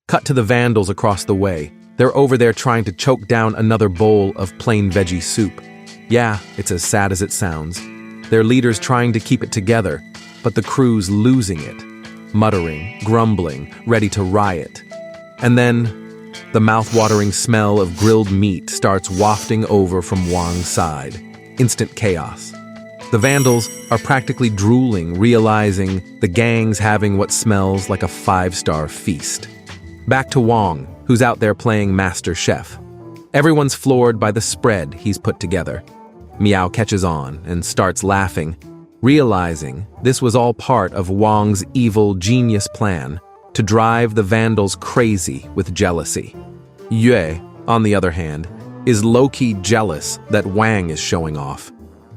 Cut to the vandals across the way. They're over there trying to choke down another bowl of plain veggie soup. Yeah, it's as sad as it sounds. Their leader's trying to keep it together, but the crew's losing it. Muttering, grumbling, ready to riot. And then, the mouth-watering smell of grilled meat starts wafting over from Wang's side. Instant chaos. The vandals are practically drooling, realizing the gang's having what smells like a 5-star feast. Back to Wang, who's out there playing master chef. Everyone's floored by the spread he's put together. Miao catches on and starts laughing, realizing this was all part of Wang's evil genius plan to drive the vandals crazy with jealousy. Yue, on the other hand, is low-key jealous that Wang is showing off.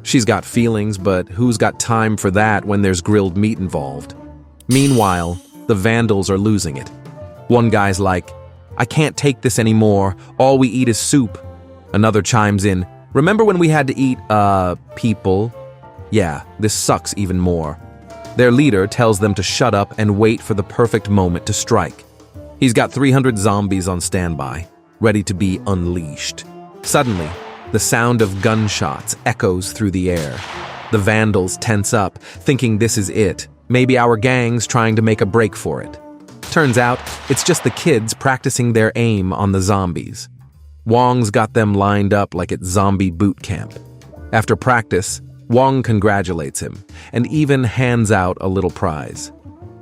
She's got feelings, but who's got time for that when there's grilled meat involved? Meanwhile, the vandals are losing it. One guy's like, "I can't take this anymore, all we eat is soup." Another chimes in, "Remember when we had to eat, people? Yeah, this sucks even more." Their leader tells them to shut up and wait for the perfect moment to strike. He's got 300 zombies on standby, ready to be unleashed. Suddenly, the sound of gunshots echoes through the air. The vandals tense up, thinking this is it. Maybe our gang's trying to make a break for it. Turns out, it's just the kids practicing their aim on the zombies. Wang's got them lined up like it's zombie boot camp. After practice, Wang congratulates him and even hands out a little prize.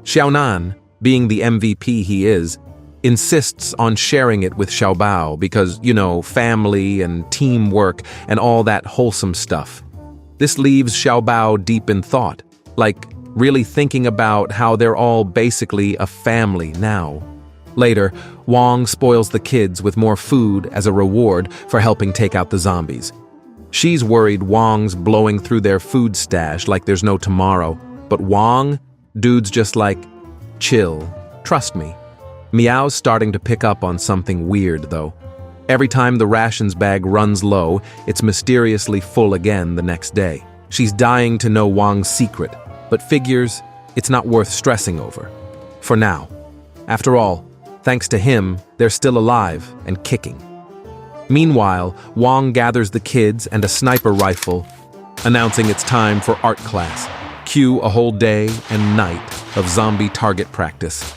Shounen, being the MVP he is, insists on sharing it with Xiaobao because, family and teamwork and all that wholesome stuff. This leaves Xiaobao deep in thought, like really thinking about how they're all basically a family now. Later, Wang spoils the kids with more food as a reward for helping take out the zombies. She's worried Wang's blowing through their food stash like there's no tomorrow, but Wang, dude's just like, chill, trust me. Miao's starting to pick up on something weird, though. Every time the rations bag runs low, it's mysteriously full again the next day. She's dying to know Wang's secret, but figures it's not worth stressing over. For now. After all, thanks to him, they're still alive and kicking. Meanwhile, Wang gathers the kids and a sniper rifle, announcing it's time for art class. Cue a whole day and night of zombie target practice.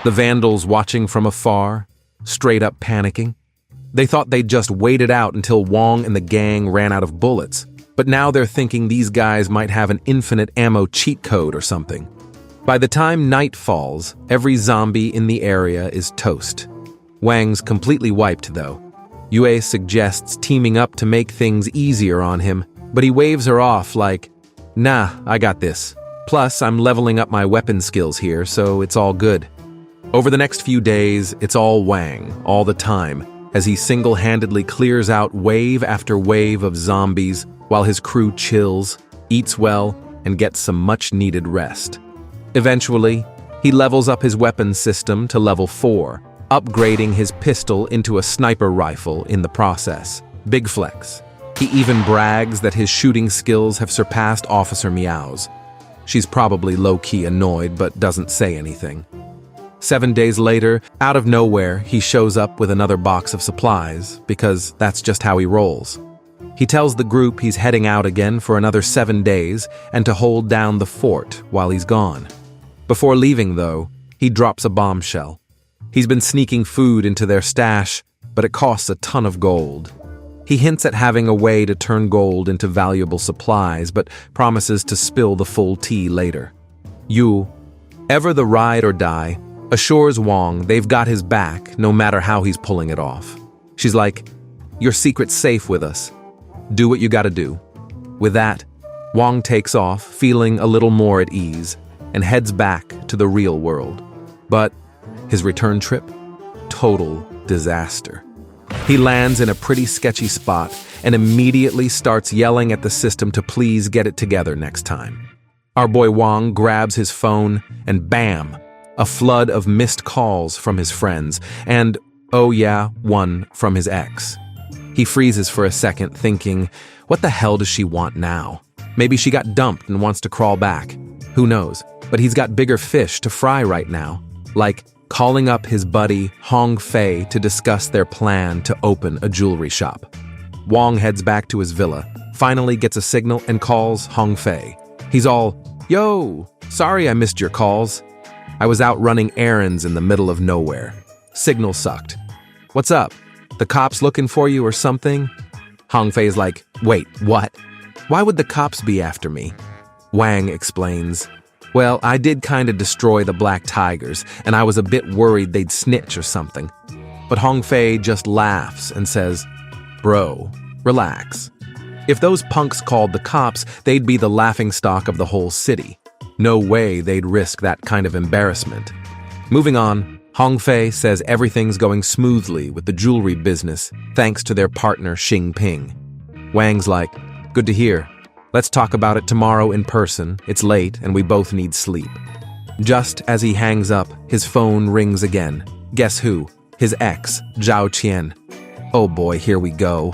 The vandals watching from afar, straight up panicking. They thought they'd just wait it out until Wang and the gang ran out of bullets, but now they're thinking these guys might have an infinite ammo cheat code or something. By the time night falls, every zombie in the area is toast. Wang's completely wiped, though. Yue suggests teaming up to make things easier on him, but he waves her off like, "Nah, I got this. Plus, I'm leveling up my weapon skills here, so it's all good." Over the next few days, it's all Wang, all the time, as he single-handedly clears out wave after wave of zombies while his crew chills, eats well, and gets some much-needed rest. Eventually, he levels up his weapon system to level 4, upgrading his pistol into a sniper rifle in the process. Big flex. He even brags that his shooting skills have surpassed Officer Miao's. She's probably low-key annoyed but doesn't say anything. 7 days later, out of nowhere, he shows up with another box of supplies, because that's just how he rolls. He tells the group he's heading out again for another 7 days and to hold down the fort while he's gone. Before leaving, though, he drops a bombshell. He's been sneaking food into their stash, but it costs a ton of gold. He hints at having a way to turn gold into valuable supplies, but promises to spill the full tea later. Yu, ever the ride or die, assures Wang they've got his back no matter how he's pulling it off. She's like, "Your secret's safe with us. Do what you gotta do." With that, Wang takes off, feeling a little more at ease, and heads back to the real world. But his return trip? Total disaster. He lands in a pretty sketchy spot and immediately starts yelling at the system to please get it together next time. Our boy Wang grabs his phone and bam, a flood of missed calls from his friends and, oh yeah, one from his ex. He freezes for a second, thinking, what the hell does she want now? Maybe she got dumped and wants to crawl back. Who knows? But he's got bigger fish to fry right now, like calling up his buddy Hong Fei to discuss their plan to open a jewelry shop. Wong heads back to his villa, finally gets a signal and calls Hong Fei. He's all, "Yo, sorry I missed your calls. I was out running errands in the middle of nowhere. Signal sucked. What's up? The cops looking for you or something?" Hong Fei's like, "Wait, what? Why would the cops be after me?" Wang explains, "Well, I did kinda destroy the black tigers, and I was a bit worried they'd snitch or something." But Hong Fei just laughs and says, "Bro, relax. If those punks called the cops, they'd be the laughingstock of the whole city. No way they'd risk that kind of embarrassment." Moving on, Hong Fei says everything's going smoothly with the jewelry business thanks to their partner Xing Ping. Wang's like, "Good to hear. Let's talk about it tomorrow in person. It's late and we both need sleep." Just as he hangs up, his phone rings again. Guess who? His ex, Zhao Qian. Oh boy, here we go.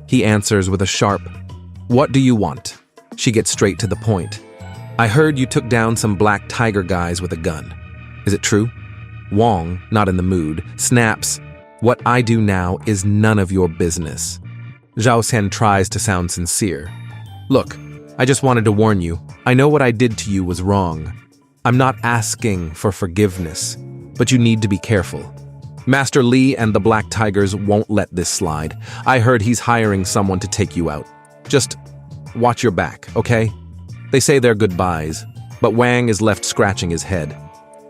He answers with a sharp, "What do you want?" She gets straight to the point. "I heard you took down some black tiger guys with a gun. Is it true?" Wong, not in the mood, snaps, "What I do now is none of your business." Zhao Qian tries to sound sincere. "Look, I just wanted to warn you. I know what I did to you was wrong. I'm not asking for forgiveness, but you need to be careful. Master Li and the Black Tigers won't let this slide. I heard he's hiring someone to take you out. Just watch your back, okay?" They say their goodbyes, but Wang is left scratching his head.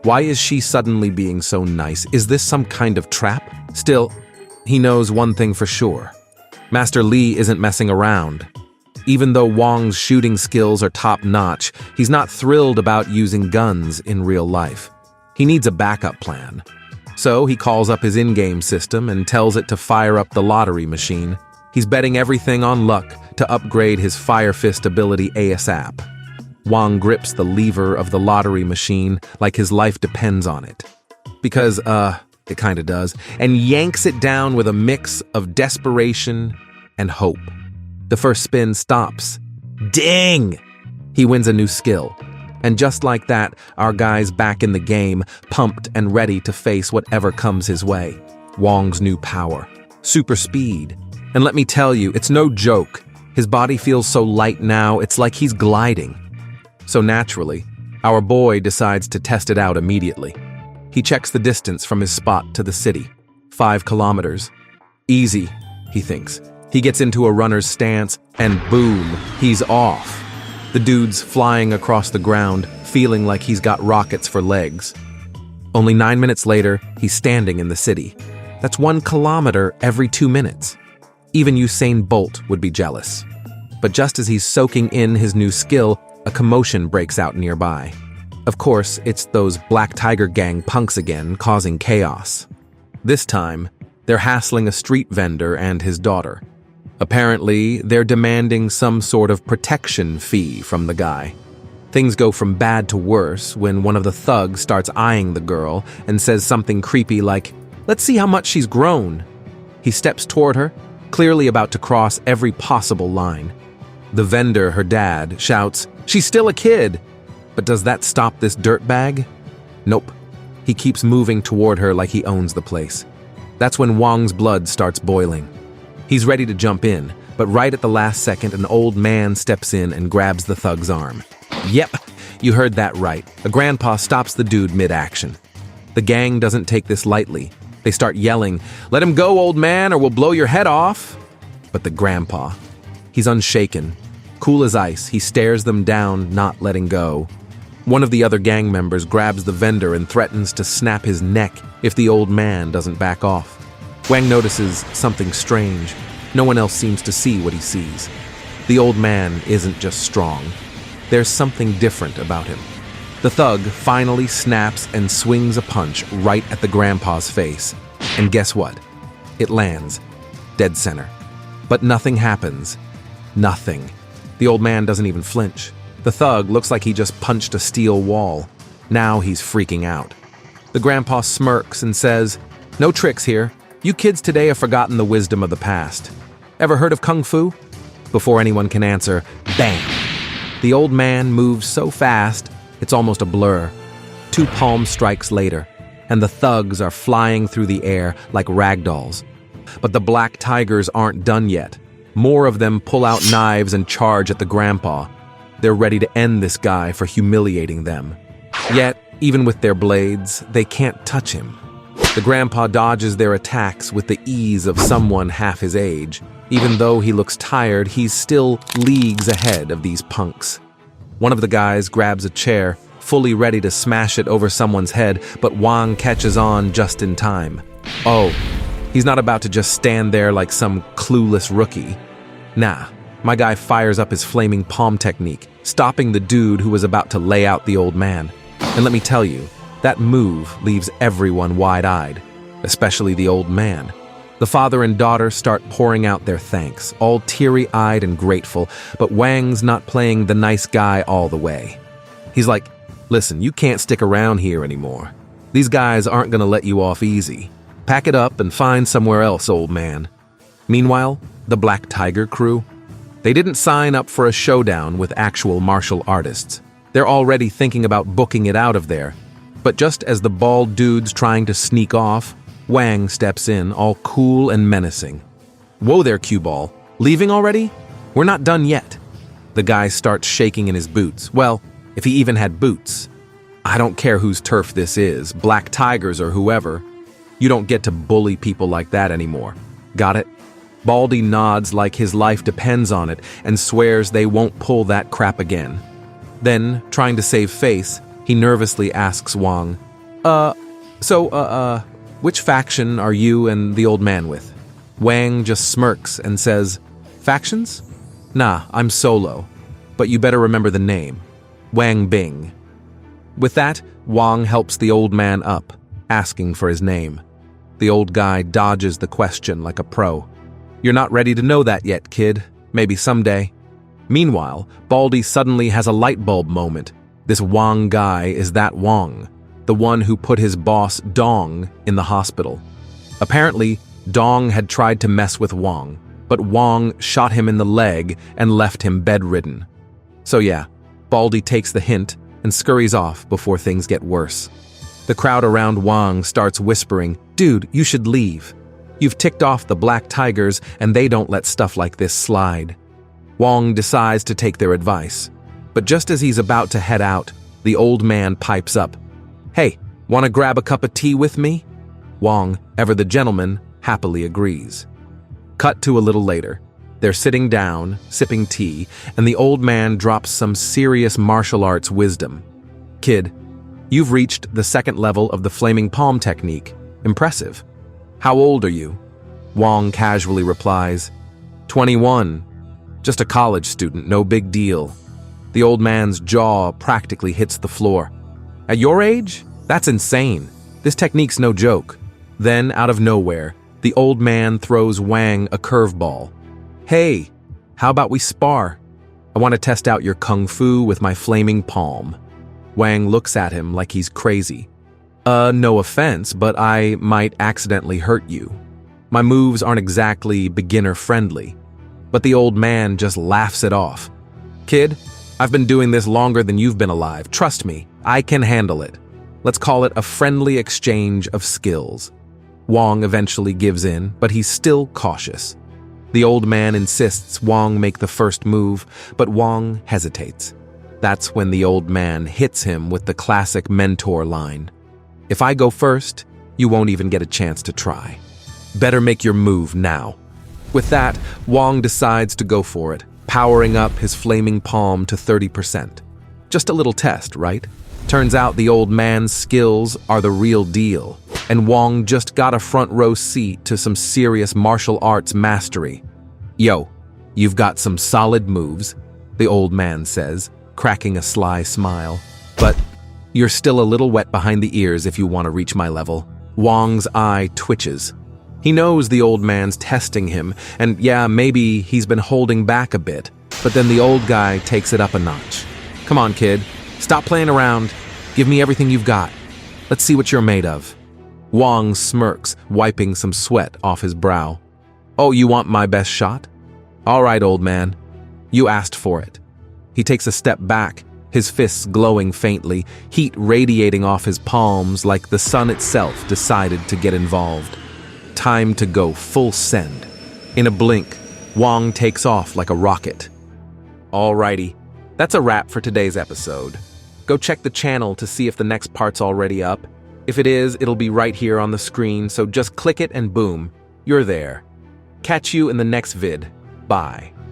Why is she suddenly being so nice? Is this some kind of trap? Still, he knows one thing for sure. Master Li isn't messing around. Even though Wang's shooting skills are top-notch, he's not thrilled about using guns in real life. He needs a backup plan. So he calls up his in-game system and tells it to fire up the lottery machine. He's betting everything on luck to upgrade his Fire Fist ability ASAP. Wang grips the lever of the lottery machine like his life depends on it. Because, it kinda does, and yanks it down with a mix of desperation and hope. The first spin stops. Ding! He wins a new skill. And just like that, our guy's back in the game, pumped and ready to face whatever comes his way. Wong's new power. Super speed. And let me tell you, it's no joke. His body feels so light now, it's like he's gliding. So naturally, our boy decides to test it out immediately. He checks the distance from his spot to the city. 5 kilometers. Easy, he thinks. He gets into a runner's stance, and boom, he's off. The dude's flying across the ground, feeling like he's got rockets for legs. Only 9 minutes later, he's standing in the city. That's 1 kilometer every 2 minutes. Even Usain Bolt would be jealous. But just as he's soaking in his new skill, a commotion breaks out nearby. Of course, it's those Black Tiger Gang punks again, causing chaos. This time, they're hassling a street vendor and his daughter. Apparently, they're demanding some sort of protection fee from the guy. Things go from bad to worse when one of the thugs starts eyeing the girl and says something creepy like, "Let's see how much she's grown." He steps toward her, clearly about to cross every possible line. The vendor, her dad, shouts, "She's still a kid!" But does that stop this dirtbag? Nope. He keeps moving toward her like he owns the place. That's when Wang's blood starts boiling. He's ready to jump in, but right at the last second, an old man steps in and grabs the thug's arm. Yep, you heard that right. A grandpa stops the dude mid-action. The gang doesn't take this lightly. They start yelling, "Let him go, old man, or we'll blow your head off!" But the grandpa, he's unshaken. Cool as ice, he stares them down, not letting go. One of the other gang members grabs the vendor and threatens to snap his neck if the old man doesn't back off. Wang notices something strange. No one else seems to see what he sees. The old man isn't just strong. There's something different about him. The thug finally snaps and swings a punch right at the grandpa's face. And guess what? It lands. Dead center. But nothing happens. Nothing. The old man doesn't even flinch. The thug looks like he just punched a steel wall. Now he's freaking out. The grandpa smirks and says, "No tricks here. You kids today have forgotten the wisdom of the past. Ever heard of Kung Fu?" Before anyone can answer, bam! The old man moves so fast, it's almost a blur. 2 palm strikes later, and the thugs are flying through the air like ragdolls. But the black tigers aren't done yet. More of them pull out knives and charge at the grandpa. They're ready to end this guy for humiliating them. Yet, even with their blades, they can't touch him. The grandpa dodges their attacks with the ease of someone half his age. Even though he looks tired, he's still leagues ahead of these punks. One of the guys grabs a chair, fully ready to smash it over someone's head, but Wang catches on just in time. Oh, he's not about to just stand there like some clueless rookie. Nah, my guy fires up his flaming palm technique, stopping the dude who was about to lay out the old man. And let me tell you, that move leaves everyone wide-eyed, especially the old man. The father and daughter start pouring out their thanks, all teary-eyed and grateful, but Wang's not playing the nice guy all the way. He's like, listen, you can't stick around here anymore. These guys aren't gonna let you off easy. Pack it up and find somewhere else, old man. Meanwhile, the Black Tiger crew, they didn't sign up for a showdown with actual martial artists. They're already thinking about booking it out of there. But just as the bald dude's trying to sneak off, Wang steps in, all cool and menacing. Whoa there, cue ball. Leaving already? We're not done yet. The guy starts shaking in his boots. Well, if he even had boots. I don't care whose turf this is, Black Tigers or whoever. You don't get to bully people like that anymore. Got it? Baldy nods like his life depends on it and swears they won't pull that crap again. Then, trying to save face, he nervously asks Wang, which faction are you and the old man with? Wang just smirks and says, factions? Nah, I'm solo, but you better remember the name. Wang Bing. With that, Wang helps the old man up, asking for his name. The old guy dodges the question like a pro. You're not ready to know that yet, kid. Maybe someday. Meanwhile, Baldy suddenly has a light bulb moment. This Wang guy is that Wang, the one who put his boss, Dong, in the hospital. Apparently, Dong had tried to mess with Wang, but Wang shot him in the leg and left him bedridden. So yeah, Baldy takes the hint and scurries off before things get worse. The crowd around Wang starts whispering, dude, you should leave. You've ticked off the Black Tigers and they don't let stuff like this slide. Wang decides to take their advice. But just as he's about to head out, the old man pipes up. Hey, want to grab a cup of tea with me? Wang, ever the gentleman, happily agrees. Cut to a little later. They're sitting down, sipping tea, and the old man drops some serious martial arts wisdom. Kid, you've reached the second level of the flaming palm technique. Impressive. How old are you? Wang casually replies, 21. Just a college student, no big deal. The old man's jaw practically hits the floor. At your age? That's insane. This technique's no joke. Then, out of nowhere, the old man throws Wang a curveball. Hey, how about we spar? I want to test out your kung fu with my flaming palm. Wang looks at him like he's crazy. No offense, but I might accidentally hurt you. My moves aren't exactly beginner-friendly. But the old man just laughs it off. Kid, I've been doing this longer than you've been alive. Trust me, I can handle it. Let's call it a friendly exchange of skills. Wang eventually gives in, but he's still cautious. The old man insists Wang make the first move, but Wang hesitates. That's when the old man hits him with the classic mentor line. If I go first, you won't even get a chance to try. Better make your move now. With that, Wang decides to go for it, powering up his flaming palm to 30%. Just a little test, right? Turns out the old man's skills are the real deal, and Wang just got a front row seat to some serious martial arts mastery. Yo, you've got some solid moves, the old man says, cracking a sly smile. But you're still a little wet behind the ears if you want to reach my level. Wang's eye twitches. He knows the old man's testing him, and yeah, maybe he's been holding back a bit, but then the old guy takes it up a notch. Come on, kid. Stop playing around. Give me everything you've got. Let's see what you're made of. Wang smirks, wiping some sweat off his brow. Oh, you want my best shot? All right, old man. You asked for it. He takes a step back, his fists glowing faintly, heat radiating off his palms like the sun itself decided to get involved. Time to go full send. In a blink, Wong takes off like a rocket. Alrighty, that's a wrap for today's episode. Go check the channel to see if the next part's already up. If it is, it'll be right here on the screen, so just click it and boom, you're there. Catch you in the next vid. Bye.